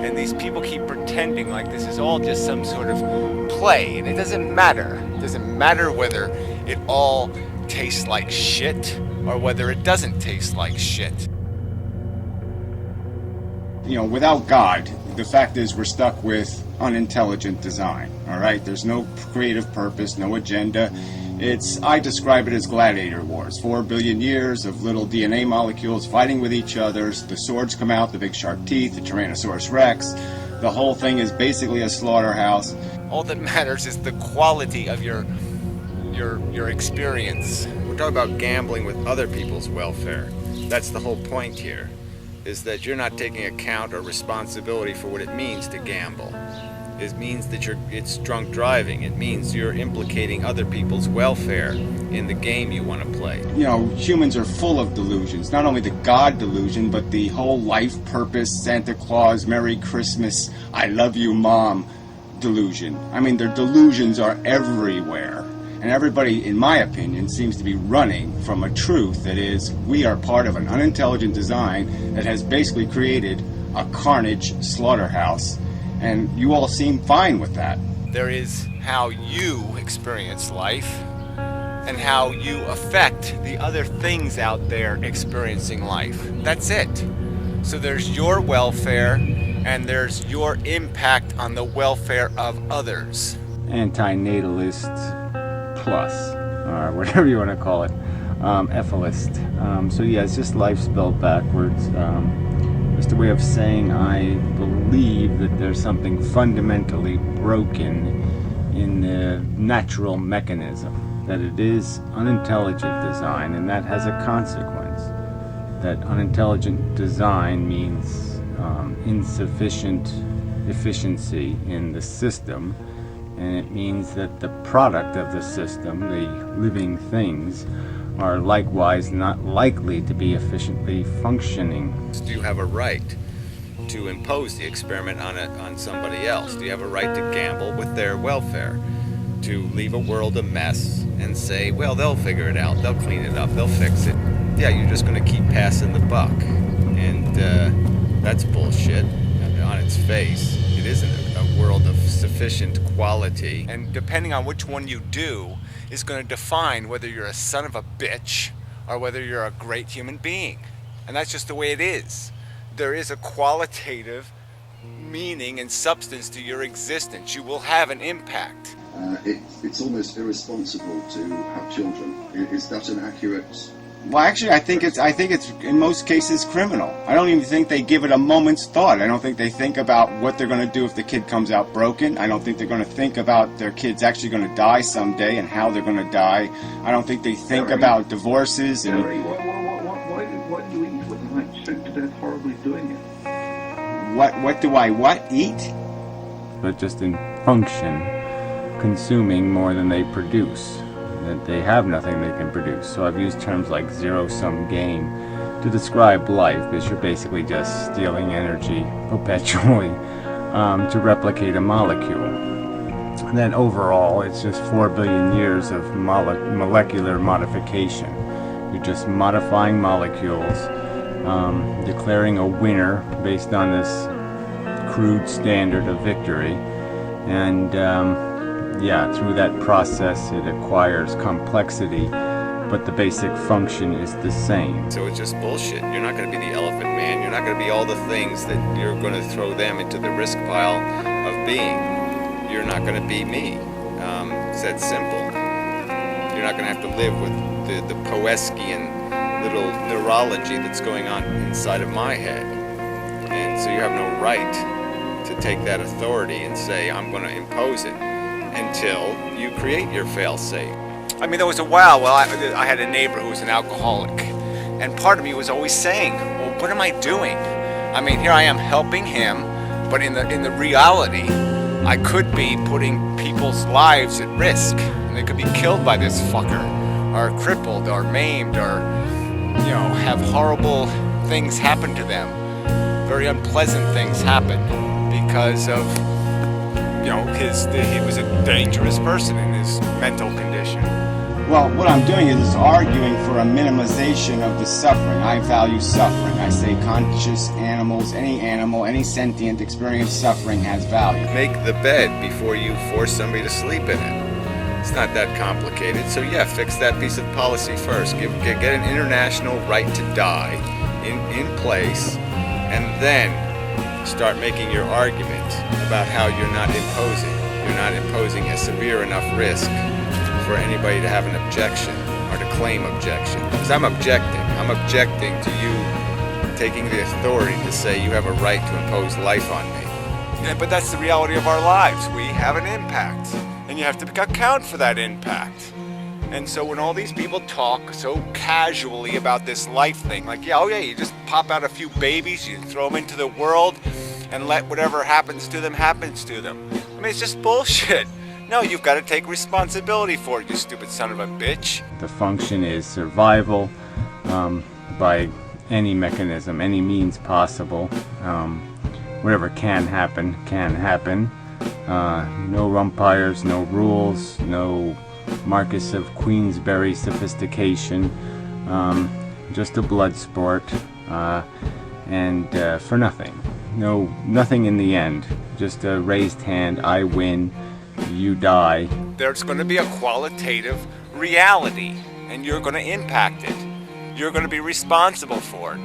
And these people keep pretending like this is all just some sort of play, and it doesn't matter. It doesn't matter whether it all tastes like shit or whether it doesn't taste like shit. You know, without God, the fact is we're stuck with unintelligent design, all right? There's no creative purpose, no agenda. I describe it as gladiator wars. 4 billion years of little DNA molecules fighting with each other. The swords come out, the big sharp teeth, the Tyrannosaurus Rex. The whole thing is basically a slaughterhouse. All that matters is the quality of your experience. We're talking about gambling with other people's welfare. That's the whole point here, is that you're not taking account or responsibility for what it means to gamble. It means that it's drunk driving. It means you're implicating other people's welfare in the game you want to play. You know, humans are full of delusions. Not only the God delusion, but the whole life purpose, Santa Claus, Merry Christmas, I love you, Mom delusion. I mean, their delusions are everywhere. And everybody, in my opinion, seems to be running from a truth that is, we are part of an unintelligent design that has basically created a carnage slaughterhouse. And you all seem fine with that. There is how you experience life and how you affect the other things out there experiencing life. That's it. So there's your welfare and there's your impact on the welfare of others. Antinatalist plus, or whatever you want to call it, ethicist. So yeah, it's just life spelled backwards. Just a way of saying I believe that there's something fundamentally broken in the natural mechanism, that it is unintelligent design, and that has a consequence. That unintelligent design means insufficient efficiency in the system, and it means that the product of the system, the living things, are likewise not likely to be efficiently functioning. Do you have a right to impose the experiment on somebody else? Do you have a right to gamble with their welfare? To leave a world a mess and say, well, they'll figure it out, they'll clean it up, they'll fix it. Yeah, you're just going to keep passing the buck. And that's bullshit on its face. It isn't a world of sufficient quality. And depending on which one you do, is going to define whether you're a son of a bitch or whether you're a great human being. And that's just the way it is. There is a qualitative meaning and substance to your existence. You will have an impact. It's almost irresponsible to have children. Is that an accurate... Well, actually, I think it's in most cases criminal. I don't even think they give it a moment's thought. I don't think they think about what they're going to do if the kid comes out broken. I don't think they're going to think about their kid's actually going to die someday and how they're going to die. I don't think they think about divorces and... What do you eat when you like choked to death horribly doing it? What do I eat? But just in function, consuming more than they produce. That they have nothing they can produce. So I've used terms like zero-sum game to describe life, because you're basically just stealing energy perpetually to replicate a molecule. And then overall, it's just 4 billion years of molecular modification. You're just modifying molecules, declaring a winner based on this crude standard of victory, and yeah, through that process it acquires complexity, but the basic function is the same. So it's just bullshit. You're not going to be the elephant man. You're not going to be all the things that you're going to throw them into the risk pile of being. You're not going to be me. It's that simple. You're not going to have to live with the Poeskian little neurology that's going on inside of my head. And so you have no right to take that authority and say, I'm going to impose it, until you create your fail-safe. I mean, there was a while, I had a neighbor who was an alcoholic, and part of me was always saying, well, what am I doing? I mean, here I am helping him, but in the reality, I could be putting people's lives at risk, and they could be killed by this fucker, or crippled, or maimed, or, you know, have horrible things happen to them. Very unpleasant things happen because of, you know, he was a dangerous person in his mental condition. Well, what I'm doing is arguing for a minimization of the suffering. I value suffering. I say conscious animals, any sentient experience suffering has value. Make the bed before you force somebody to sleep in it. It's not that complicated. So yeah, fix that piece of policy first. Get an international right to die in place, and then start making your argument about how you're not imposing a severe enough risk for anybody to have an objection or to claim objection. Because I'm objecting to you taking the authority to say you have a right to impose life on me. Yeah, but that's the reality of our lives. We have an impact, and you have to account for that impact. And so when all these people talk so casually about this life thing, like, yeah, oh yeah, you just pop out a few babies, you throw them into the world, and let whatever happens to them, happens to them. I mean, it's just bullshit. No, you've got to take responsibility for it, you stupid son of a bitch. The function is survival by any mechanism, any means possible. Whatever can happen, can happen. No umpires, no rules, no Marquis of Queensberry sophistication, just a blood sport, and for nothing. Nothing in the end, just a raised hand, I win, you die. There's going to be a qualitative reality, and you're going to impact it. You're going to be responsible for it.